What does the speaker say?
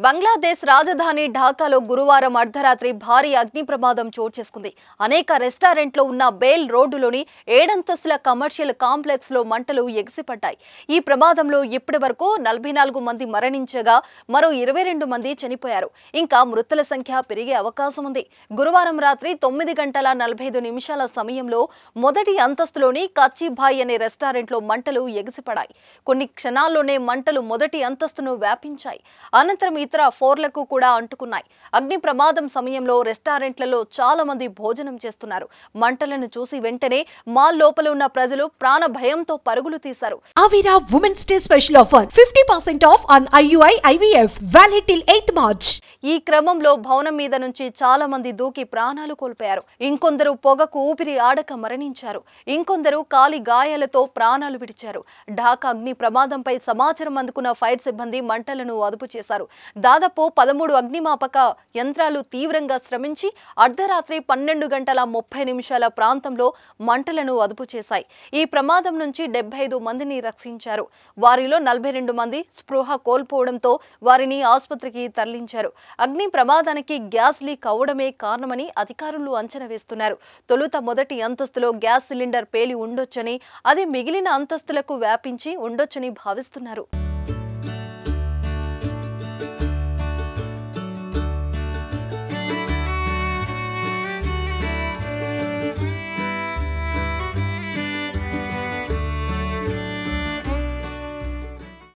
బంగ్లాదేశ్ రాజధాని ఢాకాలో గురువారం అర్ధరాత్రి భారీ అగ్ని ప్రమాదం చోటు చేసుకుంది. అనేక రెస్టారెంట్లో ఉన్న బేల్ రోడ్డులోని 7 కమర్షియల్ కాంప్లెక్స్ లో మంటలు ఎగిసిపడ్డాయి. ఈ ప్రమాదంలో ఇప్పటివరకు 44 మంది మరణించగా మరో 22 మంది చనిపోయారు. ఇంకా మృతుల సంఖ్య పెరిగే అవకాశం ఉంది. గురువారం రాత్రి 9:45 సమయంలో మొదటి అంతస్తులోని కచ్చిభాయ్ అనే రెస్టారెంట్లో మంటలు ఎగిసిపడ్డాయి. కొన్ని క్షణాల్లోనే మంటలు మొదటి అంతస్తును వ్యాపించాయి. అనంతరం ఇతర ఫ్లోర్లకు కూడా అంటుకున్నాయి. అగ్ని ప్రమాదం సమయంలో రెస్టారెంట్లలో చాలా మంది భోజనం చేస్తున్నారు. మంటలను చూసి వెంటనే మాల్ లోపల ఉన్న ప్రజలు ప్రాణ భయంతో పరుగులు తీశారు. Avira Women's Day special offer 50% off on IUI IVF valid till 8th March. ఈ క్రమంలో భవనం మీద నుంచి చాలా మంది దూకి ప్రాణాలు కోల్పోయారు. ఇంకొందరు పొగకు ఊపిరి ఆడక మరణించారు. ఇంకొందరు కాలి గాయాలతో ప్రాణాలు విడిచారు. ఢాకా అగ్ని ప్రమాదంపై సమాచారం అందుకున్న ఫైర్ సిబ్బంది మంటలను అదుపు చేశారు. దాదాపు 13 అగ్నిమాపక యంత్రాలు తీవ్రంగా శ్రమించి అర్ధరాత్రి 12:30 ప్రాంతంలో మంటలను అదుపు చేశాయి. ఈ ప్రమాదం నుంచి 75 మందిని రక్షించారు. వారిలో 42 మంది స్పృహ కోల్పోవడంతో వారిని ఆసుపత్రికి తరలించారు. అగ్ని ప్రమాదానికి గ్యాస్ లీక్ అవడమే కారణమని అధికారులు అంచనా వేస్తున్నారు. తొలుత మొదటి అంతస్తులో గ్యాస్ సిలిండర్ పేలి ఉండొచ్చని, అది మిగిలిన అంతస్తులకు వ్యాపించి ఉండొచ్చని భావిస్తున్నారు.